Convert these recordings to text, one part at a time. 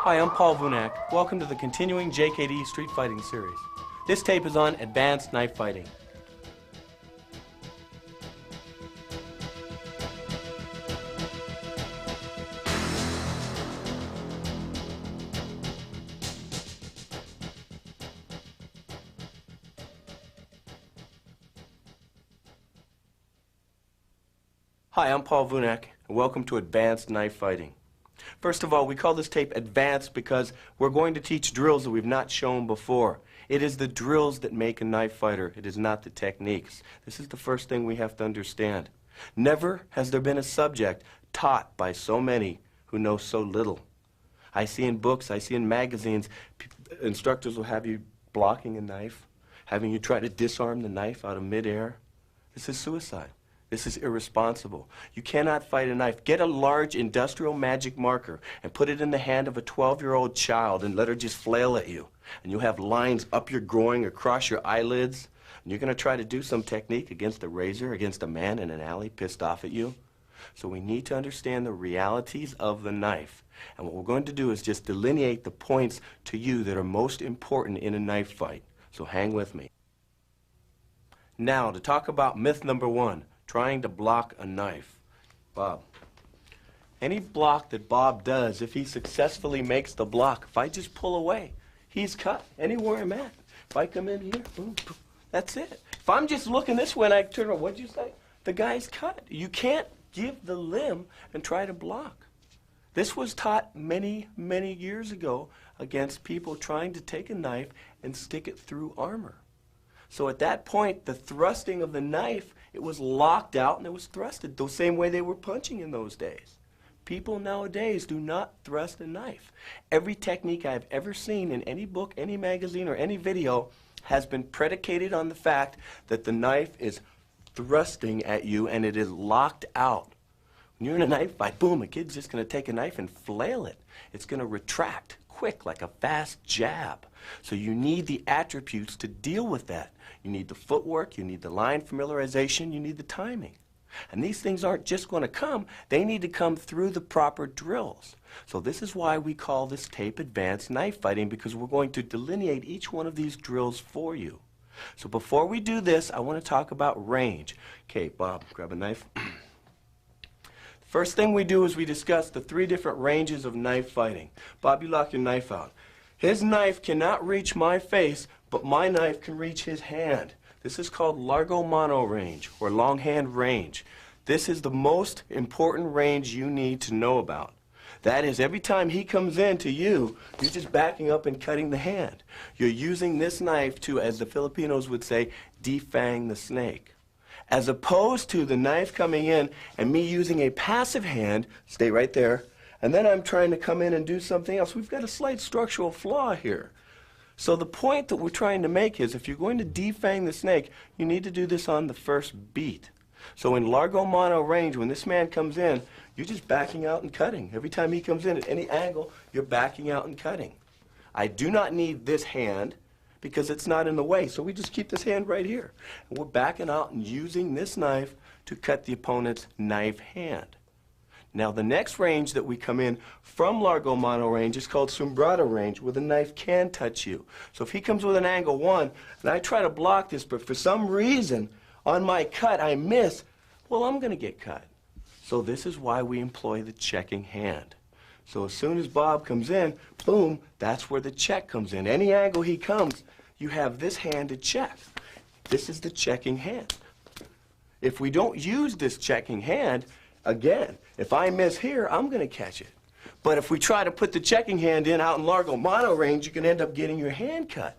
Hi, I'm Paul Vunak. Welcome to the continuing JKD Street Fighting series. This tape is on advanced knife fighting. Hi, I'm Paul Vunak, and welcome to advanced knife fighting. First of all, we call this tape advanced because we're going to teach drills that we've not shown before. It is the drills that make a knife fighter. It is not the techniques. This is the first thing we have to understand. Never has there been a subject taught by so many who know so little. I see in books, I see in magazines, instructors will have you blocking a knife, having you try to disarm the knife out of midair. This is suicide. This is irresponsible. You cannot fight a knife. Get a large industrial magic marker and put it in the hand of a 12-year-old child and let her just flail at you. And you'll have lines up your groin, across your eyelids. And you're going to try to do some technique against a razor, against a man in an alley pissed off at you. So we need to understand the realities of the knife. And what we're going to do is just delineate the points to you that are most important in a knife fight. So hang with me. Now, to talk about myth number one. Trying to block a knife. Bob. Any block that Bob does, if he successfully makes the block, if I just pull away, he's cut anywhere I'm at. If I come in here, boom, boom, that's it. If I'm just looking this way and I turn around, what'd you say? The guy's cut. You can't give the limb and try to block. This was taught many, many years ago against people trying to take a knife and stick it through armor. So at that point, the thrusting of the knife, it was locked out and it was thrusted the same way they were punching in those days. People nowadays do not thrust a knife. Every technique I've ever seen in any book, any magazine, or any video has been predicated on the fact that the knife is thrusting at you and it is locked out. When you're in a knife fight, boom, a kid's just going to take a knife and flail it. It's going to retract quick like a fast jab. So you need the attributes to deal with that. You need the footwork, you need the line familiarization, you need the timing. And these things aren't just going to come, they need to come through the proper drills. So this is why we call this tape advanced knife fighting, because we're going to delineate each one of these drills for you. So before we do this, I want to talk about range. Okay, Bob, grab a knife. First thing we do is we discuss the three different ranges of knife fighting. Bob, you lock your knife out. His knife cannot reach my face, but my knife can reach his hand. This is called largo mano range, or long hand range. This is the most important range you need to know about. That is, every time he comes in to you, you're just backing up and cutting the hand. You're using this knife to, as the Filipinos would say, defang the snake. As opposed to the knife coming in and me using a passive hand, stay right there, and then I'm trying to come in and do something else. We've got a slight structural flaw here. So the point that we're trying to make is if you're going to defang the snake, you need to do this on the first beat. So in largo mano range, when this man comes in, you're just backing out and cutting. Every time he comes in at any angle, you're backing out and cutting. I do not need this hand because it's not in the way, so we just keep this hand right here. And we're backing out and using this knife to cut the opponent's knife hand. Now the next range that we come in from largo mano range is called sombrado range, where the knife can touch you. So if he comes with an angle 1 and I try to block this, but for some reason on my cut I miss, well, I'm going to get cut. So this is why we employ the checking hand. So as soon as Bob comes in, boom, that's where the check comes in. Any angle he comes, you have this hand to check. This is the checking hand. If we don't use this checking hand, again, if I miss here, I'm going to catch it. But if we try to put the checking hand in out in largo mano range, you can end up getting your hand cut.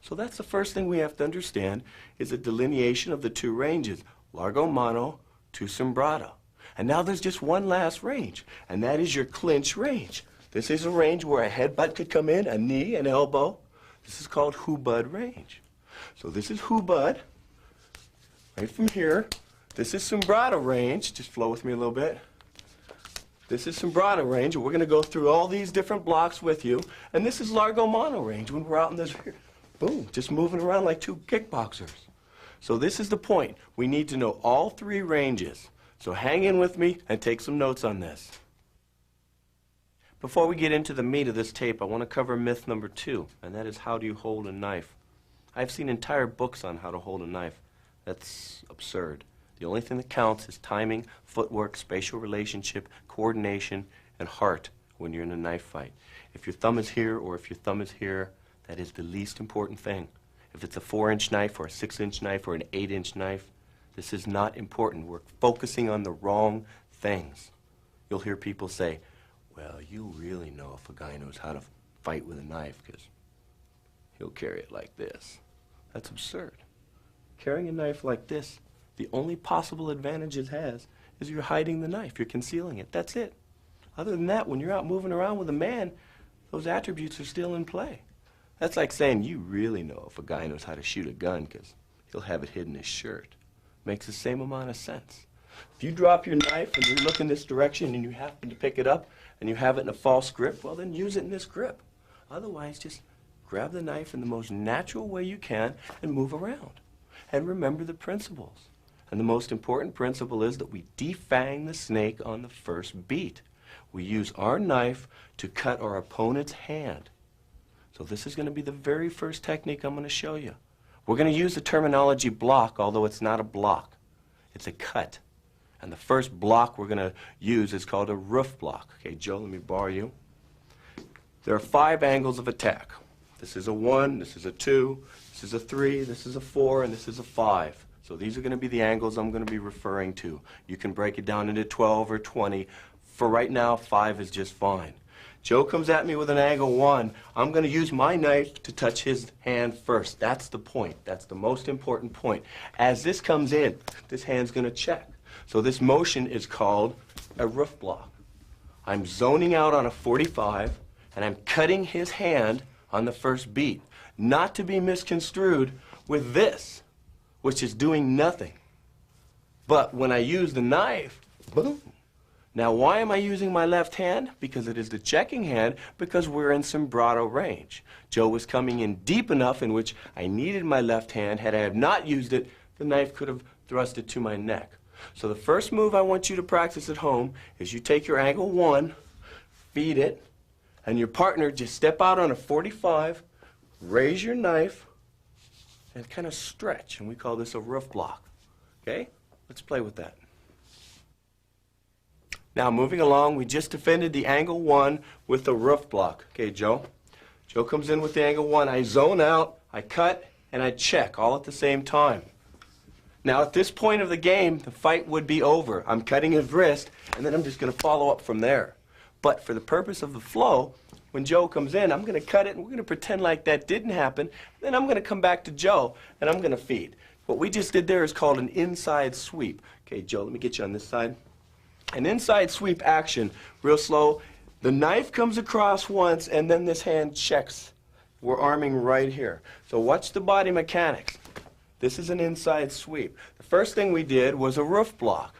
So that's the first thing we have to understand, is a delineation of the two ranges, largo mano to sombrado. And now there's just one last range, and that is your clinch range. This is a range where a headbutt could come in, a knee, an elbow. This is called hubud range. So this is hubud, right from here. This is sombrado range. Just flow with me a little bit. This is sombrado range, and we're going to go through all these different blocks with you. And this is largo mano range when we're out in this, boom, just moving around like two kickboxers. So this is the point. We need to know all three ranges. So hang in with me and take some notes on this. Before we get into the meat of this tape, I want to cover myth number 2, and that is, how do you hold a knife? I've seen entire books on how to hold a knife. That's absurd. The only thing that counts is timing, footwork, spatial relationship, coordination, and heart when you're in a knife fight. If your thumb is here or if your thumb is here, that is the least important thing. If it's a 4-inch knife or a 6-inch knife or an 8-inch knife, this is not important. We're focusing on the wrong things. You'll hear people say, well, you really know if a guy knows how to fight with a knife because he'll carry it like this. That's absurd. Carrying a knife like this, the only possible advantage it has is you're hiding the knife, you're concealing it. That's it. Other than that, when you're out moving around with a man, those attributes are still in play. That's like saying you really know if a guy knows how to shoot a gun because he'll have it hidden in his shirt. Makes the same amount of sense. If you drop your knife and you look in this direction and you happen to pick it up and you have it in a false grip, well then use it in this grip. Otherwise, just grab the knife in the most natural way you can and move around. And remember the principles. And the most important principle is that we defang the snake on the first beat. We use our knife to cut our opponent's hand. So this is going to be the very first technique I'm going to show you. We're going to use the terminology block, although it's not a block. It's a cut. And the first block we're going to use is called a roof block. Okay, Joe, let me borrow you. There are 5 angles of attack. This is a 1, this is a 2, this is a 3, this is a 4, and this is a 5. So these are going to be the angles I'm going to be referring to. You can break it down into 12 or 20. For right now, 5 is just fine. Joe comes at me with an angle 1. I'm going to use my knife to touch his hand first. That's the point. That's the most important point. As this comes in, this hand's going to check. So this motion is called a roof block. I'm zoning out on a 45, and I'm cutting his hand on the first beat. Not to be misconstrued with this, which is doing nothing. But when I use the knife, boom. Now, why am I using my left hand? Because it is the checking hand, because we're in sombrato range. Joe was coming in deep enough in which I needed my left hand. Had I have not used it, the knife could have thrusted to my neck. So the first move I want you to practice at home is you take your angle 1, feed it, and your partner just step out on a 45, raise your knife, and kind of stretch. And we call this a roof block. Okay? Let's play with that. Now, moving along, we just defended the angle 1 with the roof block. Okay, Joe? Joe comes in with the angle 1. I zone out, I cut, and I check all at the same time. Now, at this point of the game, the fight would be over. I'm cutting his wrist, and then I'm just going to follow up from there. But for the purpose of the flow, when Joe comes in, I'm going to cut it, and we're going to pretend like that didn't happen. Then I'm going to come back to Joe, and I'm going to feed. What we just did there is called an inside sweep. Okay, Joe, let me get you on this side. An inside sweep action, real slow. The knife comes across once, and then this hand checks. We're arming right here. So watch the body mechanics. This is an inside sweep. The first thing we did was a roof block.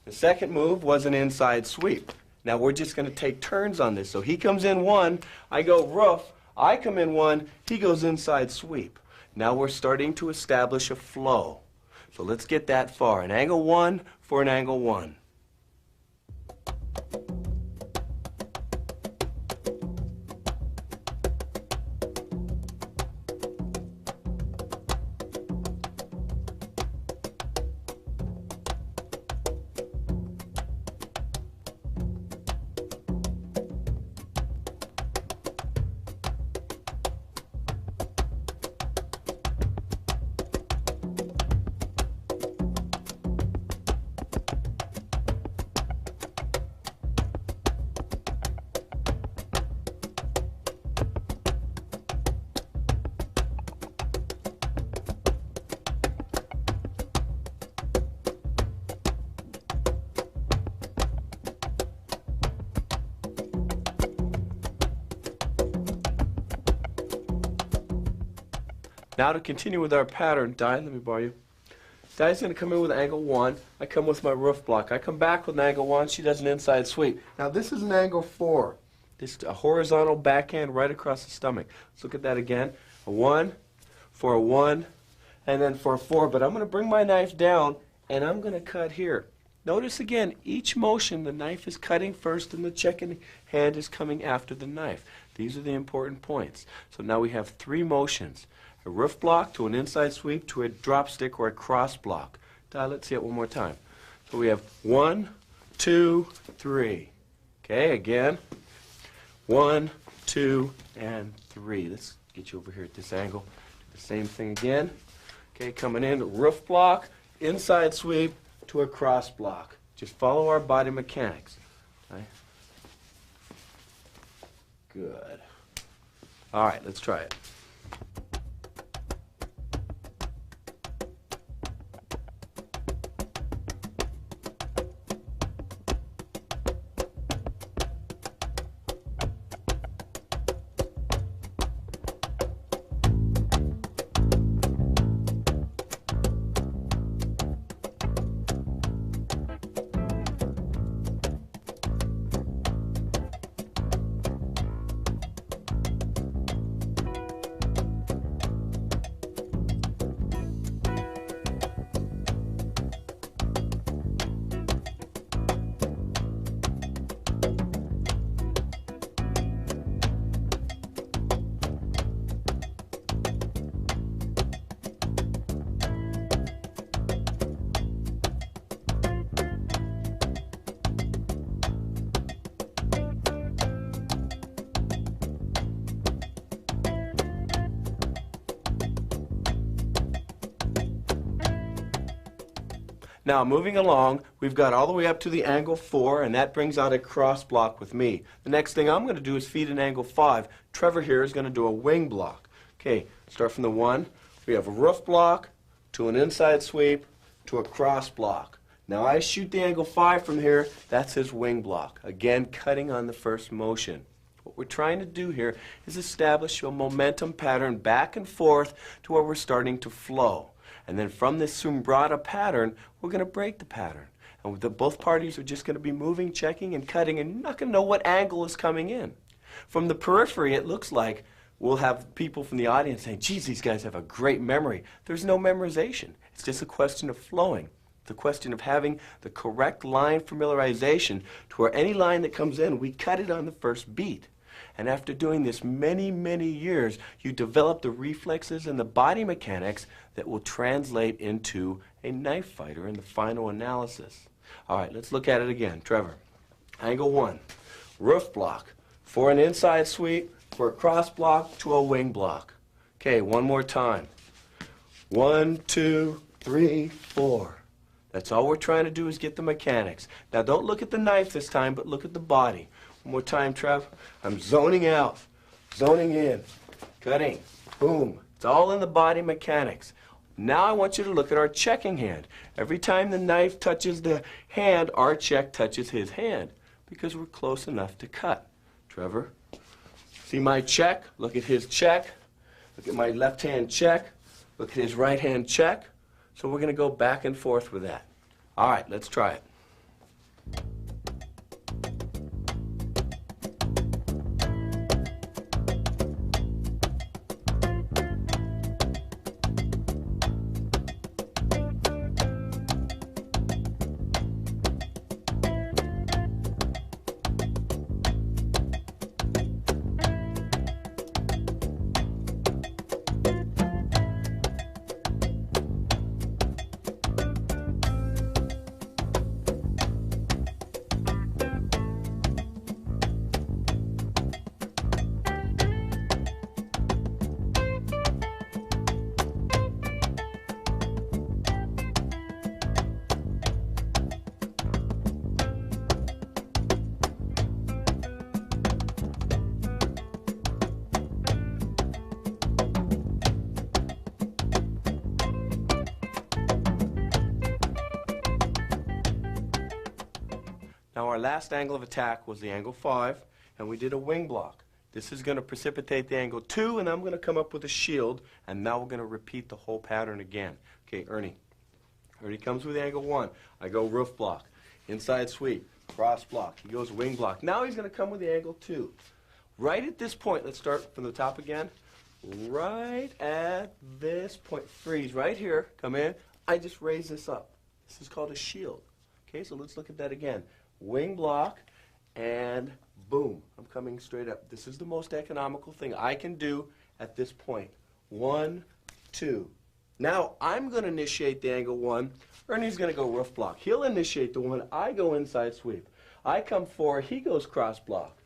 The second move was an inside sweep. Now we're just going to take turns on this. So he comes in 1, I go roof, I come in 1, he goes inside sweep. Now we're starting to establish a flow. So let's get that far. An angle 1 for an angle 1. Now to continue with our pattern, Di, let me borrow you. Di's going to come in with angle 1. I come with my roof block. I come back with an angle 1. She does an inside sweep. Now this is an angle 4. This is a horizontal backhand right across the stomach. Let's look at that again. A 1, for a 1, and then for a 4. But I'm going to bring my knife down, and I'm going to cut here. Notice again, each motion, the knife is cutting first and the checking hand is coming after the knife. These are the important points. So now we have three motions. A roof block to an inside sweep to a drop stick or a cross block. Let's see it one more time. So we have 1, 2, 3. Okay, again. 1, 2, and 3. Let's get you over here at this angle. Do the same thing again. Okay, coming in, roof block, inside sweep to a cross block. Just follow our body mechanics. Okay? Good. All right, let's try it. Now, moving along, we've got all the way up to the angle 4, and that brings out a cross block with me. The next thing I'm going to do is feed an angle 5. Trevor here is going to do a wing block. Okay, start from the 1. We have a roof block to an inside sweep to a cross block. Now I shoot the angle 5 from here. That's his wing block. Again, cutting on the first motion. What we're trying to do here is establish a momentum pattern back and forth to where we're starting to flow. And then from this sumbrata pattern, we're going to break the pattern. And both parties are just going to be moving, checking, and cutting, and you're not going to know what angle is coming in. From the periphery, it looks like we'll have people from the audience saying, geez, these guys have a great memory. There's no memorization. It's just a question of flowing. It's a question of having the correct line familiarization to where any line that comes in, we cut it on the first beat. And after doing this many, many years, you develop the reflexes and the body mechanics that will translate into a knife fighter in the final analysis. All right, let's look at it again. Trevor, angle 1, roof block for an inside sweep, for a cross block to a wing block. Okay, one more time. 1, 2, 3, 4. That's all we're trying to do is get the mechanics. Now don't look at the knife this time, but look at the body. One more time, Trev. I'm zoning out, zoning in, cutting, boom. It's all in the body mechanics. Now I want you to look at our checking hand. Every time the knife touches the hand, our check touches his hand because we're close enough to cut. Trevor, see my check? Look at his check. Look at my left hand check. Look at his right hand check. So we're going to go back and forth with that. All right, let's try it. Now our last angle of attack was the angle 5, and we did a wing block. This is going to precipitate the angle 2, and I'm going to come up with a shield, and now we're going to repeat the whole pattern again. Okay, Ernie. Ernie comes with angle 1. I go roof block, inside sweep, cross block. He goes wing block. Now he's going to come with the angle 2. Right at this point, let's start from the top again. Right at this point, freeze right here, come in. I just raise this up. This is called a shield. Okay, so let's look at that again. Wing block, and boom, I'm coming straight up. This is the most economical thing I can do at this point. 1, 2. Now, I'm going to initiate the angle 1. Ernie's going to go roof block. He'll initiate the 1. I go inside sweep. I come 4. He goes cross block.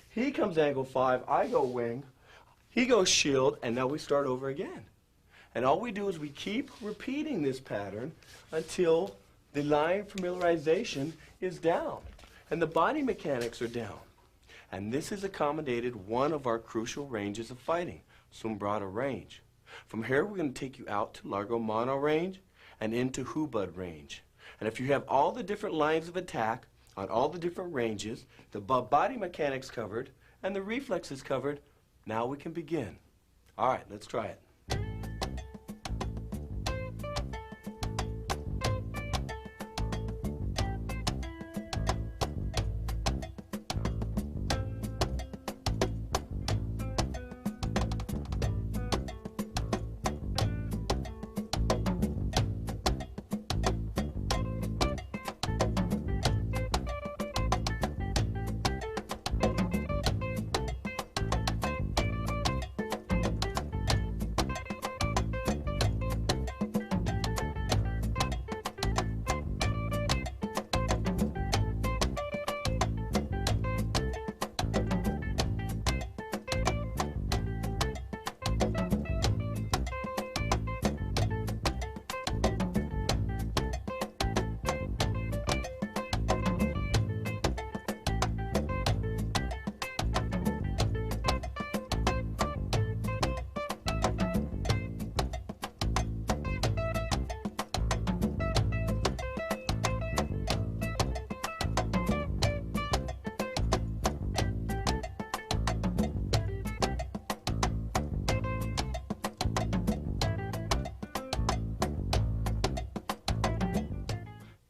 He comes angle 5. I go wing. He goes shield. And now we start over again. And all we do is we keep repeating this pattern until the line familiarization is down and the body mechanics are down. And this has accommodated one of our crucial ranges of fighting, Sombrado range. From here, we're going to take you out to Largo Mano range and into Hubud range. And if you have all the different lines of attack on all the different ranges, the body mechanics covered, and the reflexes covered, now we can begin. All right, let's try it.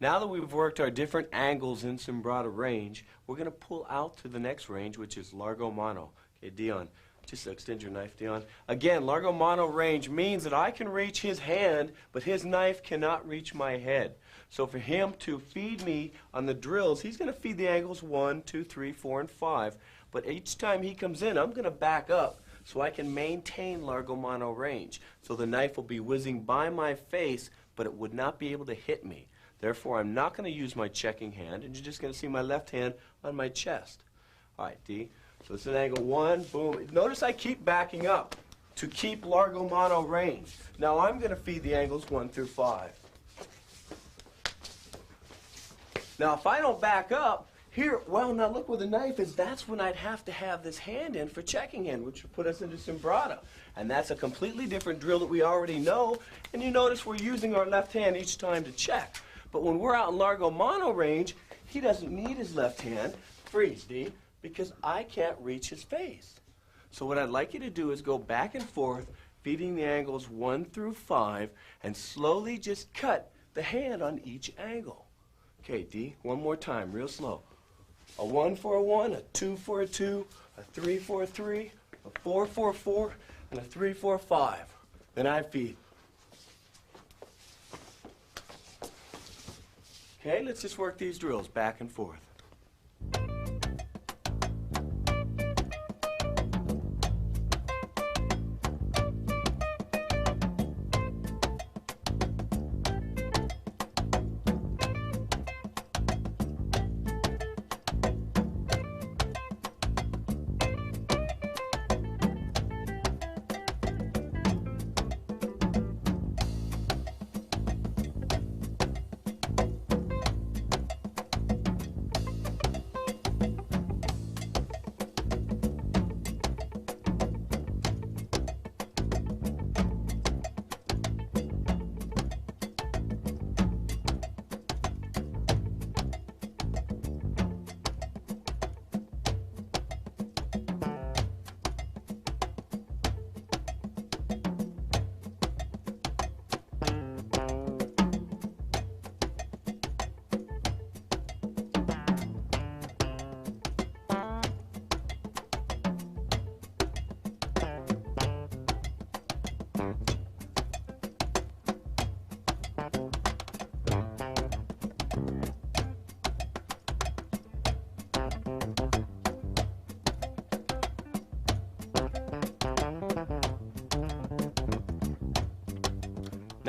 Now that we've worked our different angles in Sombrado range, we're going to pull out to the next range, which is Largo Mano. Okay, Dion, just extend your knife, Dion. Again, Largo Mano range means that I can reach his hand, but his knife cannot reach my head. So for him to feed me on the drills, he's going to feed the angles 1, 2, 3, 4, and 5. But each time he comes in, I'm going to back up so I can maintain Largo Mano range. So the knife will be whizzing by my face, but it would not be able to hit me. Therefore, I'm not going to use my checking hand, and you're just going to see my left hand on my chest. All right, D. So this is angle 1, boom. Notice I keep backing up to keep Largo Mano range. Now I'm going to feed the angles 1 through 5. Now if I don't back up, here, well, now look where the knife is. That's when I'd have to have this hand in for checking hand, which would put us into Sombrado. And that's a completely different drill that we already know. And you notice we're using our left hand each time to check. But when we're out in Largo Mano range, he doesn't need his left hand, freeze, D, because I can't reach his face. So what I'd like you to do is go back and forth, feeding the angles 1 through 5, and slowly just cut the hand on each angle. Okay, D, one more time, real slow. A 1 for a 1, a 2 for a 2, a 3 for a 3, a 4 for a 4, and a 3 for a 5. Then I feed. Okay, let's just work these drills back and forth.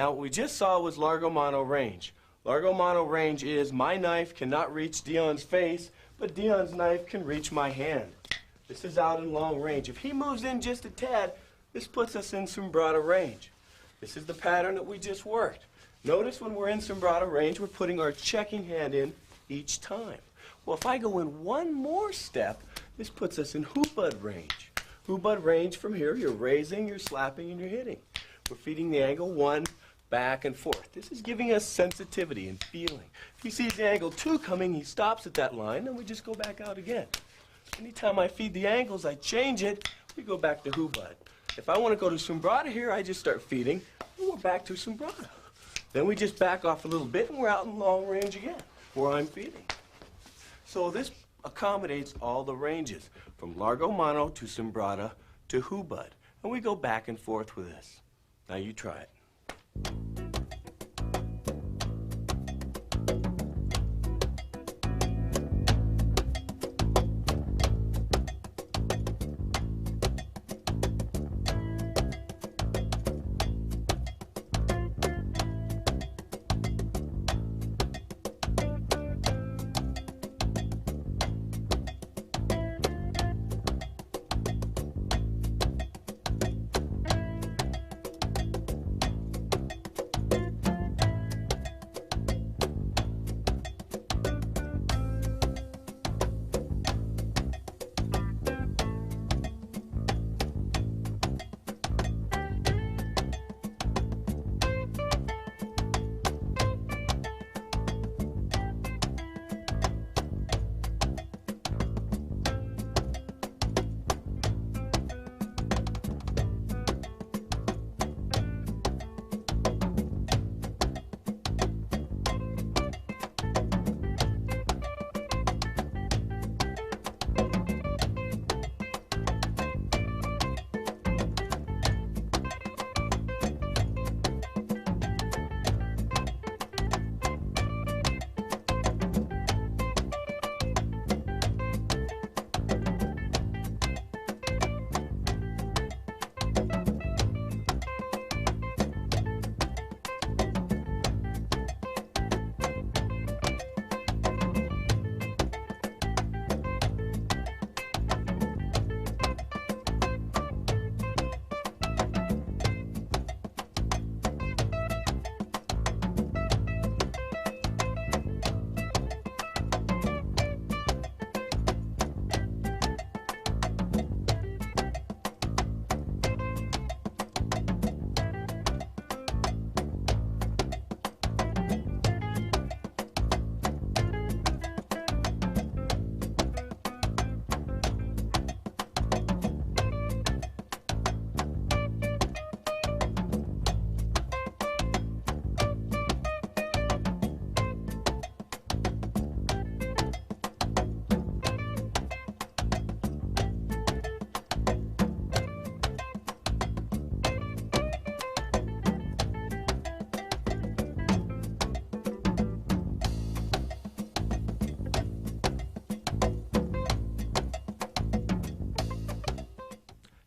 Now what we just saw was Largo Mono range. Largo Mono range is my knife cannot reach Dion's face, but Dion's knife can reach my hand. This is out in long range. If he moves in just a tad, this puts us in Sombrata range. This is the pattern that we just worked. Notice when we're in Sombrata range, we're putting our checking hand in each time. Well, if I go in one more step, this puts us in Hubud range. Hubud range from here, you're raising, you're slapping, and you're hitting. We're feeding the angle 1 back and forth. This is giving us sensitivity and feeling. If he sees the angle 2 coming, he stops at that line, and we just go back out again. Anytime I feed the angles, I change it, we go back to Hubud. If I want to go to Sombrata here, I just start feeding, and we're back to Sombrata. Then we just back off a little bit, and we're out in long range again, where I'm feeding. So this accommodates all the ranges, from Largo Mono to Sombrata to Hubud. And we go back and forth with this. Now you try it.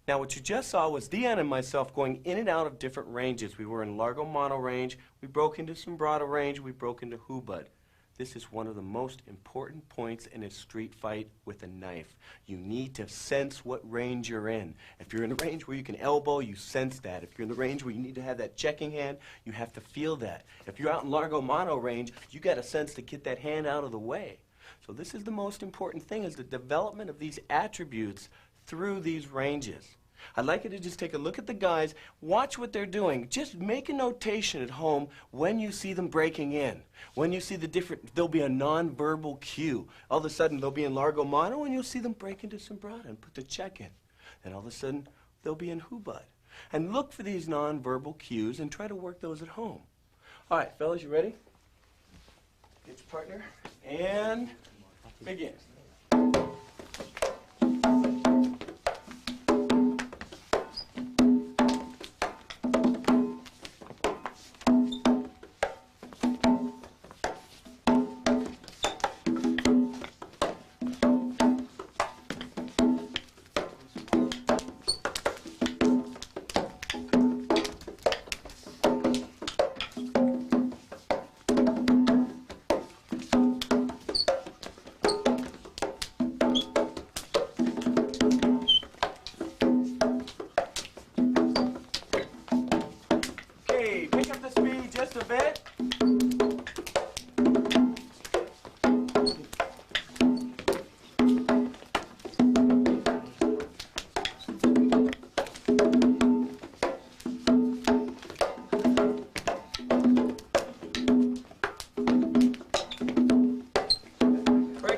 Now what you just saw was Dion and myself going in and out of different ranges. We were in Largo Mono range, we broke into Sombrata range, we broke into Hubud. This is one of the most important points in a street fight with a knife. You need to sense what range you're in. If you're in a range where you can elbow, you sense that. If you're in the range where you need to have that checking hand, you have to feel that. If you're out in Largo Mono range, you got a sense to get that hand out of the way. So this is the most important thing, is the development of these attributes through these ranges. I'd like you to just take a look at the guys, watch what they're doing. Just make a notation at home when you see them breaking in. When you see the different, there'll be a nonverbal cue. All of a sudden they'll be in Largo Mono and you'll see them break into Sombrata and put the check in. Then all of a sudden they'll be in Hubud. And look for these nonverbal cues and try to work those at home. All right, fellas, you ready? Get your partner and begin.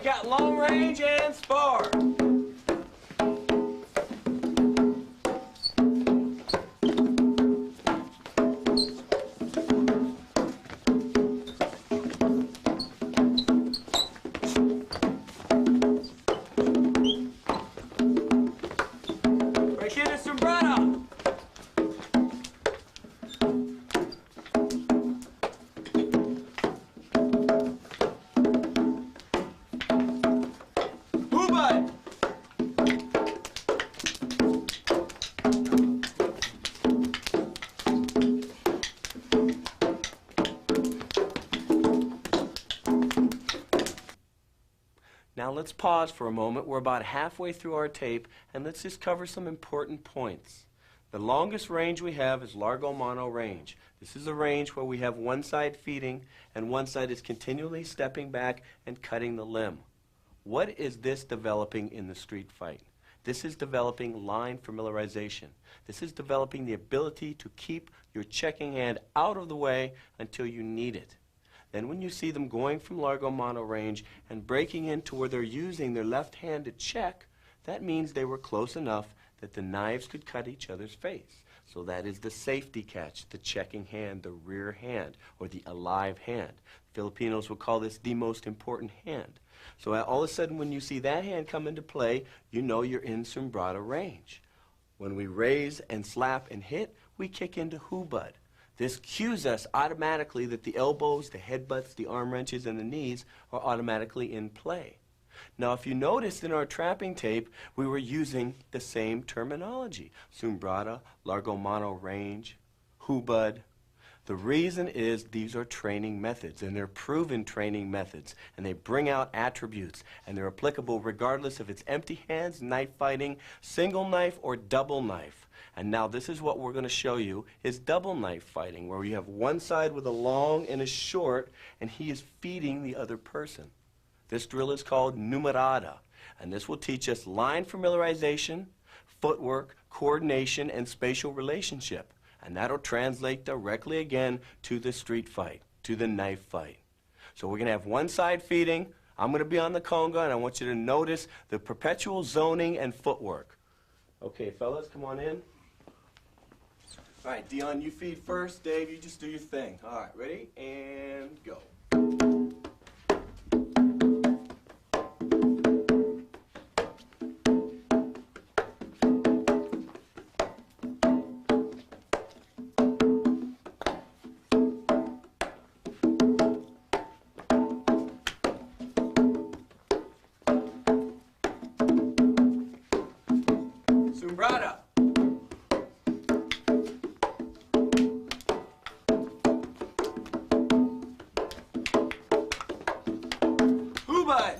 out long range and spar. Break into sombrero. Hoobud. Now let's pause for a moment. We're about halfway through our tape, and let's just cover some important points. The longest range we have is largo mono range. This is a range where we have one side feeding and one side is continually stepping back and cutting the limb. What is this developing in the street fight? This is developing line familiarization. This is developing the ability to keep your checking hand out of the way until you need it. Then when you see them going from largo mono range and breaking into where they're using their left hand to check, that means they were close enough that the knives could cut each other's face. So that is the safety catch, the checking hand, the rear hand, or the alive hand. Filipinos will call this the most important hand. So all of a sudden when you see that hand come into play, you know you're in sombrero range. When we raise and slap and hit, we kick into hoobud. This cues us automatically that the elbows, the headbutts, the arm wrenches, and the knees are automatically in play. Now, if you noticed in our trapping tape, we were using the same terminology. Sombrero, largo mono range, hoobud. The reason is these are training methods, and they're proven training methods, and they bring out attributes, and they're applicable regardless if it's empty hands, knife fighting, single knife, or double knife. And now this is what we're going to show you is double knife fighting, where you have one side with a long and a short, and he is feeding the other person. This drill is called numerada, and this will teach us line familiarization, footwork, coordination, and spatial relationship. And that'll translate directly again to the street fight, to the knife fight. So we're going to have one side feeding. I'm going to be on the conga, and I want you to notice the perpetual zoning and footwork. Okay, fellas, come on in. All right, Dion, you feed first. Dave, you just do your thing. All right, ready? And go. Sombrero. Hoobud.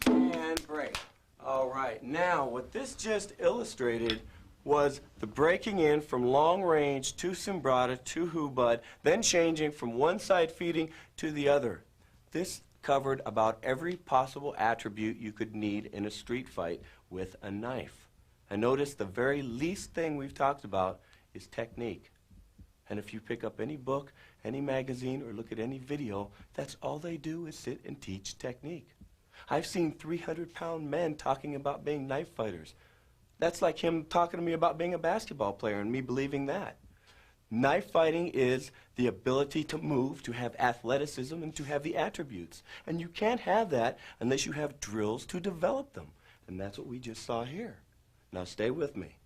And break. All right, now what this just illustrated was the breaking in from long range to sombrero to hoobud, then changing from one side feeding to the other. This covered about every possible attribute you could need in a street fight with a knife. And notice the very least thing we've talked about is technique. And if you pick up any book, any magazine, or look at any video, that's all they do is sit and teach technique. I've seen 300-pound men talking about being knife fighters. That's like him talking to me about being a basketball player and me believing that. Knife fighting is the ability to move, to have athleticism, and to have the attributes. And you can't have that unless you have drills to develop them. And that's what we just saw here. Now stay with me.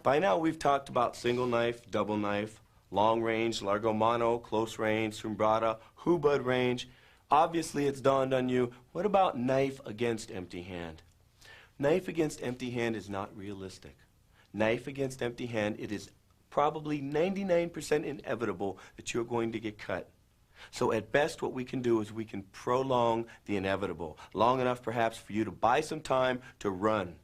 By now we've talked about single knife, double knife, long range, largo mano, close range, sombrada, hubud range. Obviously it's dawned on you, what about knife against empty hand? Knife against empty hand is not realistic. Knife against empty hand, it is probably 99% inevitable that you're going to get cut. So at best what we can do is we can prolong the inevitable, long enough perhaps for you to buy some time to run.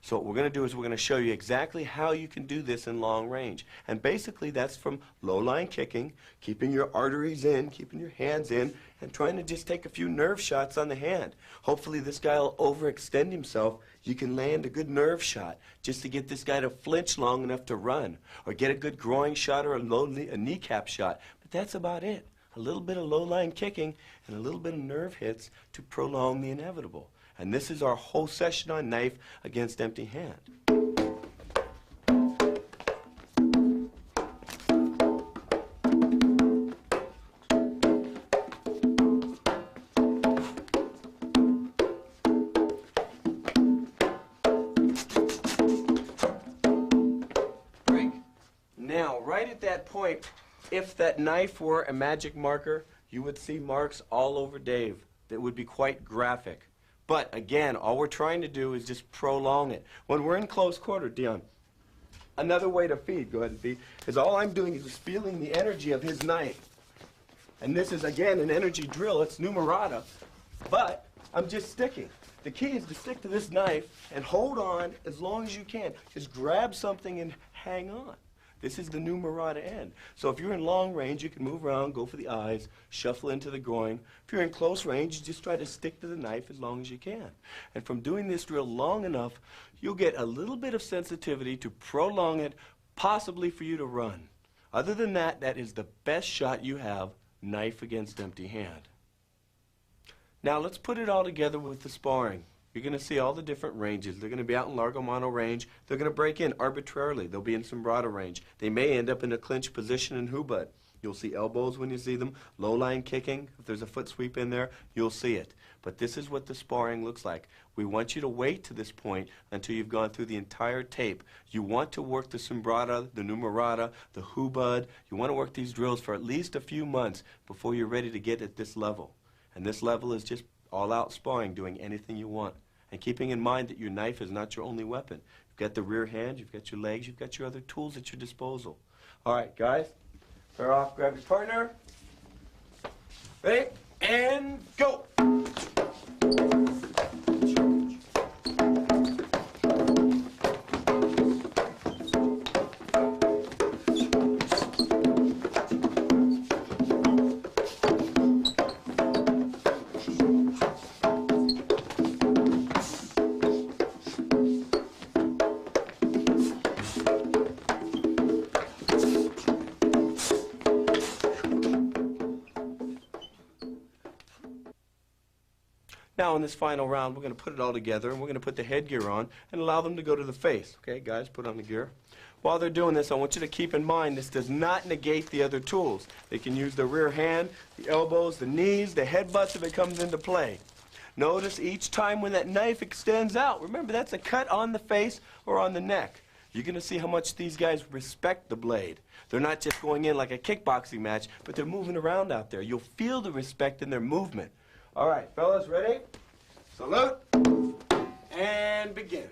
So what we're going to do is we're going to show you exactly how you can do this in long range. And basically that's from low line kicking, keeping your arteries in, keeping your hands in, and trying to just take a few nerve shots on the hand. Hopefully this guy will overextend himself. You can land a good nerve shot just to get this guy to flinch long enough to run, or get a good groin shot or a kneecap shot. But that's about it. A little bit of low line kicking and a little bit of nerve hits to prolong the inevitable. And this is our whole session on knife against empty hand. Break. Now, right at that point, if that knife were a magic marker, you would see marks all over Dave that would be quite graphic. But again, all we're trying to do is just prolong it. When we're in close quarter, Dion, another way to feed, go ahead and feed, is all I'm doing is just feeling the energy of his knife. And this is, again, an energy drill. It's numerata. But I'm just sticking. The key is to stick to this knife and hold on as long as you can. Just grab something and hang on. This is the numerata end. So if you're in long range, you can move around, go for the eyes, shuffle into the groin. If you're in close range, you just try to stick to the knife as long as you can. And from doing this drill long enough, you'll get a little bit of sensitivity to prolong it, possibly for you to run. Other than that, that is the best shot you have, knife against empty hand. Now let's put it all together with the sparring. You're going to see all the different ranges. They're going to be out in largo mano range. They're going to break in arbitrarily. They'll be in sombrada range. They may end up in a clinch position in hubud. You'll see elbows when you see them. Low line kicking. If there's a foot sweep in there, you'll see it. But this is what the sparring looks like. We want you to wait to this point until you've gone through the entire tape. You want to work the sombrada, the numerata, the hubud. You want to work these drills for at least a few months before you're ready to get at this level. And this level is just all-out sparring, doing anything you want. And keeping in mind that your knife is not your only weapon. You've got the rear hand, you've got your legs, you've got your other tools at your disposal. All right, guys, pair off, grab your partner. Ready? And go! Now in this final round, we're going to put it all together, and we're going to put the headgear on and allow them to go to the face. Okay, guys, put on the gear. While they're doing this, I want you to keep in mind this does not negate the other tools. They can use the rear hand, the elbows, the knees, the headbutts if it comes into play. Notice each time when that knife extends out, remember that's a cut on the face or on the neck. You're going to see how much these guys respect the blade. They're not just going in like a kickboxing match, but they're moving around out there. You'll feel the respect in their movement. All right, fellas, ready? Salute, and begin.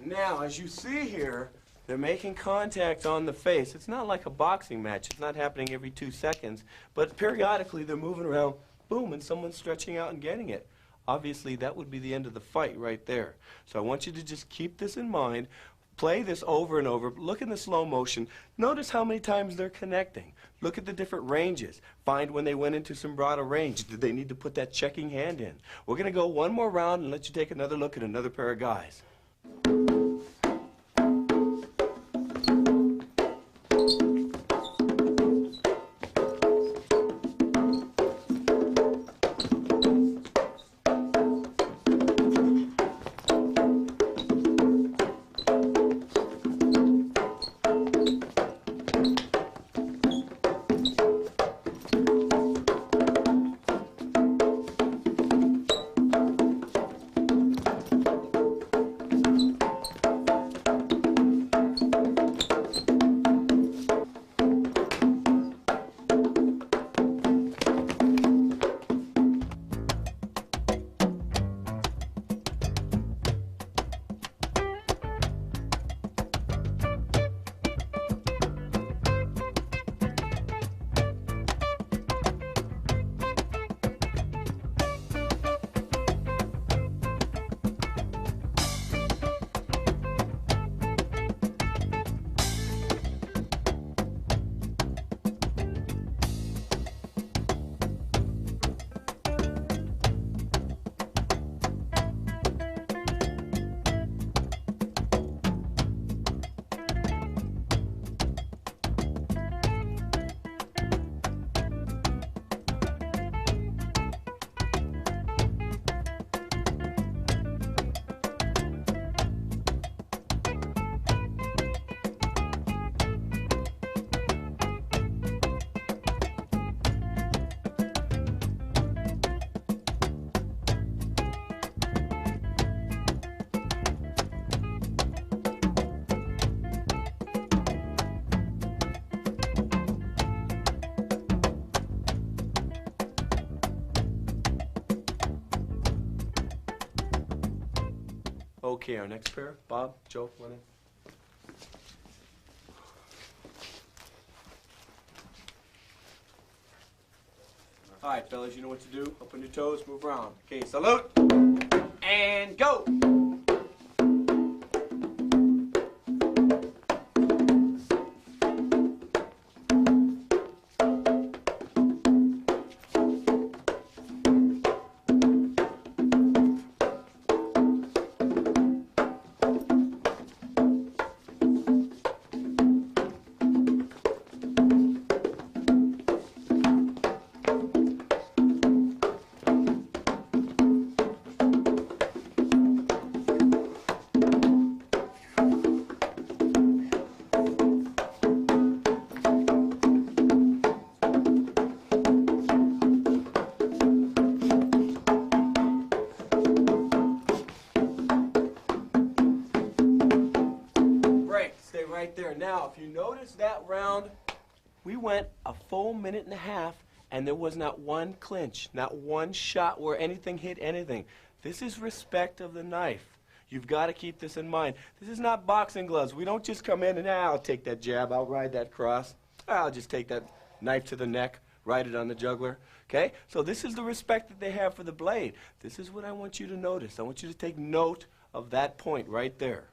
Now, as you see here, they're making contact on the face. It's not like a boxing match. It's not happening every 2 seconds. But periodically, they're moving around, boom, and someone's stretching out and getting it. Obviously, that would be the end of the fight right there. So I want you to just keep this in mind. Play this over and over. Look in the slow motion. Notice how many times they're connecting. Look at the different ranges. Find when they went into sombrada range. Did they need to put that checking hand in? We're going to go one more round and let you take another look at another pair of guys. Okay, our next pair. Bob, Joe, run in. All right, fellas, you know what to do. Open your toes, move around. Okay, salute, and go. Right there. Now, if you notice that round, we went a full minute and a half, and there was not one clinch, not one shot where anything hit anything. This is respect of the knife. You've got to keep this in mind. This is not boxing gloves. We don't just come in and, I'll take that jab, I'll ride that cross. I'll just take that knife to the neck, ride it on the jugular. Okay? So this is the respect that they have for the blade. This is what I want you to notice. I want you to take note of that point right there.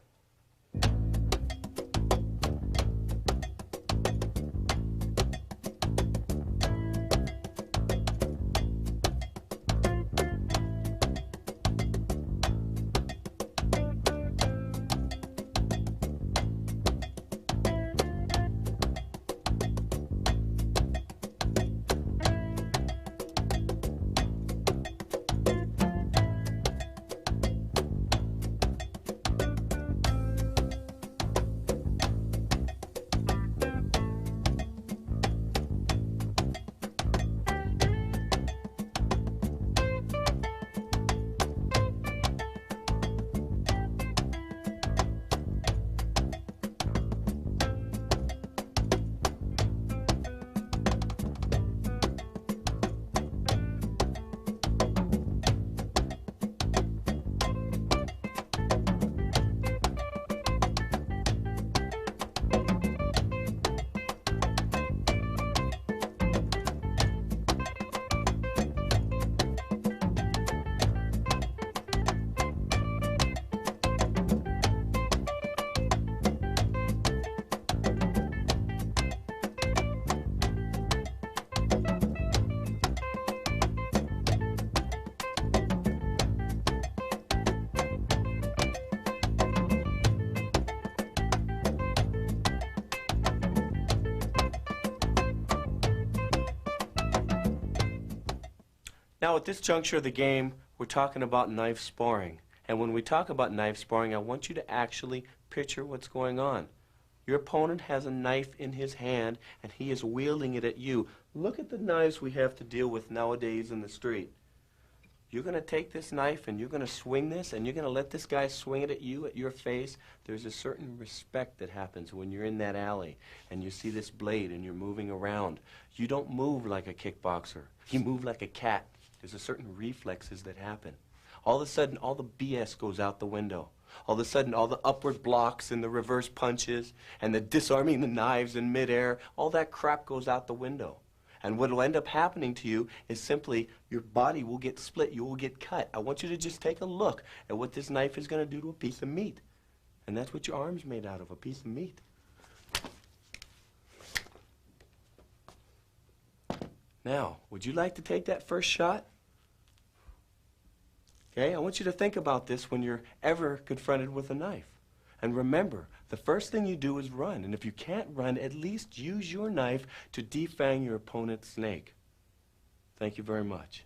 Now, at this juncture of the game, we're talking about knife sparring. And when we talk about knife sparring, I want you to actually picture what's going on. Your opponent has a knife in his hand, and he is wielding it at you. Look at the knives we have to deal with nowadays in the street. You're going to take this knife, and you're going to swing this, and you're going to let this guy swing it at you, at your face. There's a certain respect that happens when you're in that alley, and you see this blade, and you're moving around. You don't move like a kickboxer. You move like a cat. There's a certain reflexes that happen. All of a sudden, all the BS goes out the window. All of a sudden, all the upward blocks and the reverse punches and the disarming the knives in midair, all that crap goes out the window. And what will end up happening to you is simply your body will get split. You will get cut. I want you to just take a look at what this knife is going to do to a piece of meat. And that's what your arm's made out of, a piece of meat. Now, would you like to take that first shot? Okay, I want you to think about this when you're ever confronted with a knife. And remember, the first thing you do is run. And if you can't run, at least use your knife to defang your opponent's snake. Thank you very much.